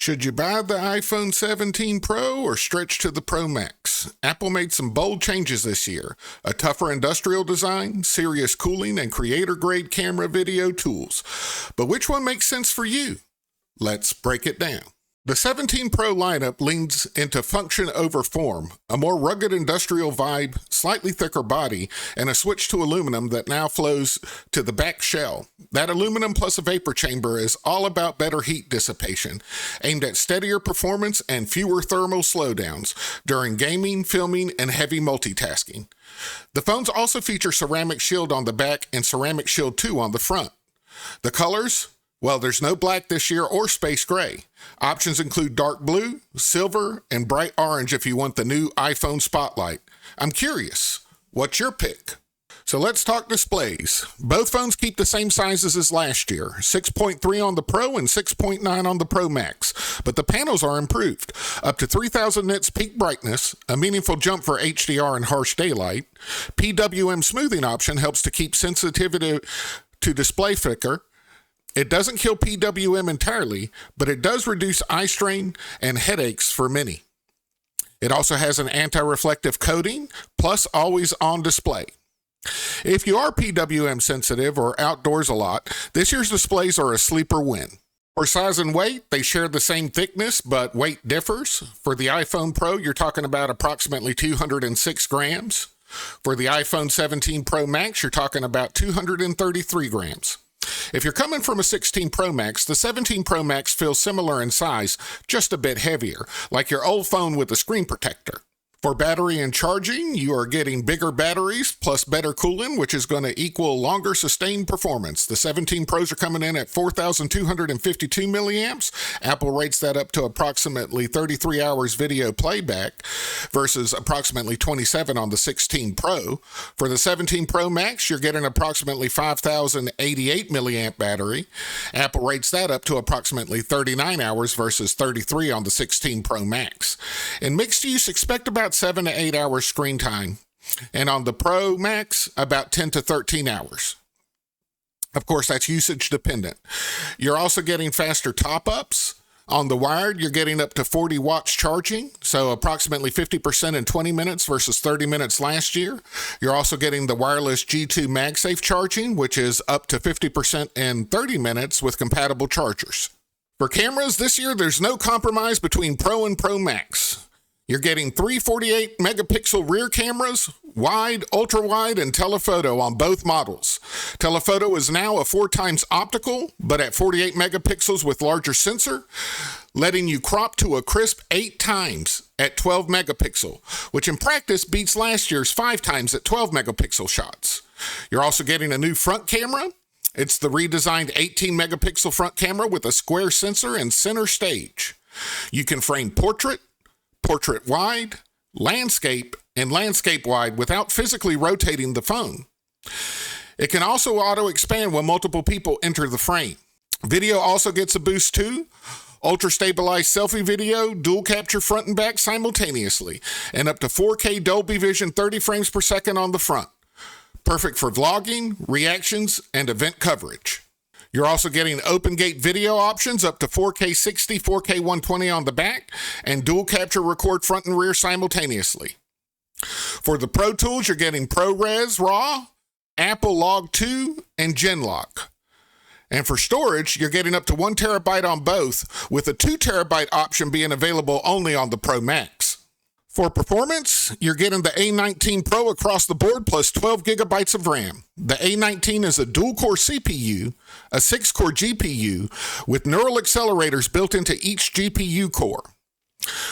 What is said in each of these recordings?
Should you buy the iPhone 17 Pro or stretch to the Pro Max? Apple made some bold changes this year. A tougher industrial design, serious cooling, and creator-grade camera video tools. But which one makes sense for you? Let's break it down. The 17 Pro lineup leans into function over form, a more rugged industrial vibe, slightly thicker body, and a switch to aluminum that now flows to the back shell. That aluminum plus a vapor chamber is all about better heat dissipation, aimed at steadier performance and fewer thermal slowdowns during gaming, filming, and heavy multitasking. The phones also feature ceramic shield on the back and ceramic shield 2 on the front. The colors? Well, there's no black this year or space gray. Options include dark blue, silver, and bright orange if you want the new iPhone Spotlight. I'm curious, what's your pick? So let's talk displays. Both phones keep the same sizes as last year, 6.3 on the Pro and 6.9 on the Pro Max, but the panels are improved. Up to 3000 nits peak brightness, a meaningful jump for HDR and harsh daylight. PWM smoothing option helps to keep sensitivity to display flicker. It doesn't kill PWM entirely, but it does reduce eye strain and headaches for many. It also has an anti-reflective coating, plus always on display. If you are PWM sensitive or outdoors a lot, this year's displays are a sleeper win. For size and weight, they share the same thickness, but weight differs. For the iPhone Pro, you're talking about approximately 206 grams. For the iPhone 17 Pro Max, you're talking about 233 grams. If you're coming from a 16 Pro Max, the 17 Pro Max feels similar in size, just a bit heavier, like your old phone with a screen protector. For battery and charging, you are getting bigger batteries plus better cooling, which is going to equal longer sustained performance. The 17 Pros are coming in at 4,252 milliamps. Apple rates that up to approximately 33 hours video playback versus approximately 27 on the 16 Pro. For the 17 Pro Max, you're getting approximately 5,088 milliamp battery. Apple rates that up to approximately 39 hours versus 33 on the 16 Pro Max. In mixed use, expect about 7 to 8 hours screen time, and on the Pro Max, about 10 to 13 hours. Of course, that's usage dependent. You're also getting faster top-ups. On the wired, you're getting up to 40 watts charging, so approximately 50% in 20 minutes versus 30 minutes last year. You're also getting the wireless G2 MagSafe charging, which is up to 50% in 30 minutes with compatible chargers. For cameras, this year, there's no compromise between Pro and Pro Max. You're getting 3 48 megapixel rear cameras, wide, ultra-wide, and telephoto on both models. Telephoto is now a 4x optical, but at 48 megapixels with larger sensor, letting you crop to a crisp 8 times at 12 megapixel, which in practice beats last year's 5 times at 12 megapixel shots. You're also getting a new front camera. It's the redesigned 18 megapixel front camera with a square sensor and center stage. You can frame portrait wide, landscape, and landscape wide without physically rotating the phone. It can also auto-expand when multiple people enter the frame. Video also gets a boost too. Ultra-stabilized selfie video, dual capture front and back simultaneously, and up to 4K Dolby Vision 30 frames per second on the front. Perfect for vlogging, reactions, and event coverage. You're also getting open gate video options up to 4K 60, 4K 120 on the back, and dual capture record front and rear simultaneously. For the Pro Tools, you're getting ProRes RAW, Apple Log 2, and Genlock. And for storage, you're getting up to 1 terabyte on both, with a 2 terabyte option being available only on the Pro Max. For performance, you're getting the A19 Pro across the board plus 12 gigabytes of RAM. The A19 is a dual-core CPU, a 6-core GPU, with neural accelerators built into each GPU core.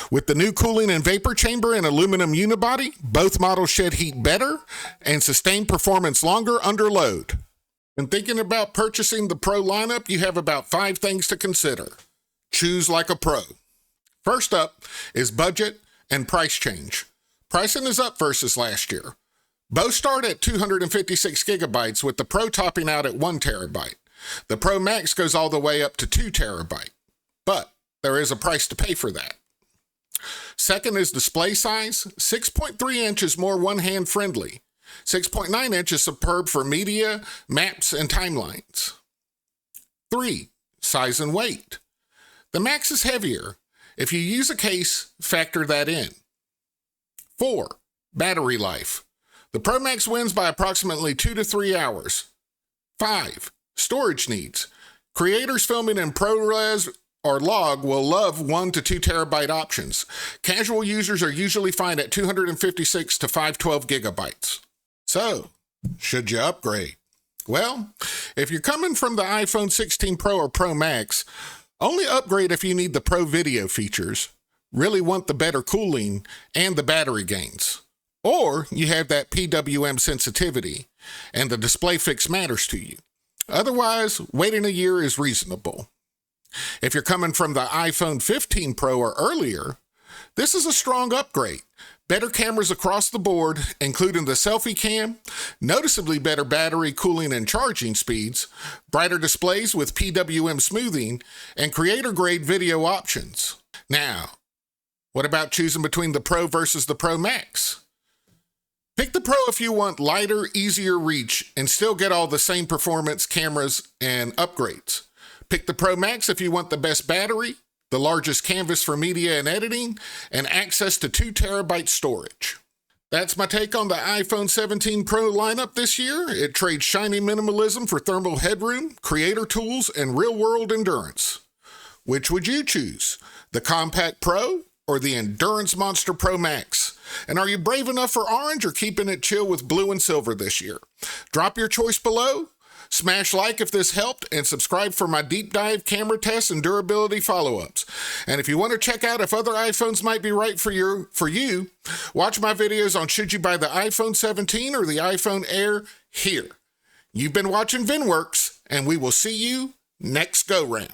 With the new cooling and vapor chamber and aluminum unibody, both models shed heat better and sustain performance longer under load. When thinking about purchasing the Pro lineup, you have about 5 things to consider. Choose like a pro. First up is budget and price change. Pricing is up versus last year. Both start at 256 gigabytes, with the Pro topping out at 1 terabyte. The Pro Max goes all the way up to 2 terabyte, but there is a price to pay for that. Second is display size. 6.3 inches more one-hand friendly. 6.9 inches superb for media, maps, and timelines. 3. Size and weight. The Max is heavier. If you use a case, factor that in. 4. Battery life. The Pro Max wins by approximately 2 to 3 hours. 5. Storage needs. Creators filming in ProRes or log will love 1 to 2 terabyte options. Casual users are usually fine at 256 to 512 gigabytes. So, should you upgrade? Well, if you're coming from the iPhone 16 Pro or Pro Max, only upgrade if you need the Pro video features, really want the better cooling, and the battery gains. Or you have that PWM sensitivity, and the display fix matters to you. Otherwise, waiting a year is reasonable. If you're coming from the iPhone 15 Pro or earlier, this is a strong upgrade. Better cameras across the board, including the selfie cam, noticeably better battery, cooling, and charging speeds, brighter displays with PWM smoothing, and creator-grade video options. Now, what about choosing between the Pro versus the Pro Max? Pick the Pro if you want lighter, easier reach, and still get all the same performance, cameras, and upgrades. Pick the Pro Max if you want the best battery, the largest canvas for media and editing, and access to 2 terabyte storage. That's my take on the iPhone 17 Pro lineup this year. It trades shiny minimalism for thermal headroom, creator tools, and real-world endurance. Which would you choose? The Compact Pro or the Endurance Monster Pro Max? And are you brave enough for orange or keeping it chill with blue and silver this year? Drop your choice below. Smash like if this helped, and subscribe for my deep dive camera tests and durability follow-ups. And if you want to check out if other iPhones might be right for you, watch my videos on should you buy the iPhone 17 or the iPhone Air here. You've been watching Venworx, and we will see you next go-round.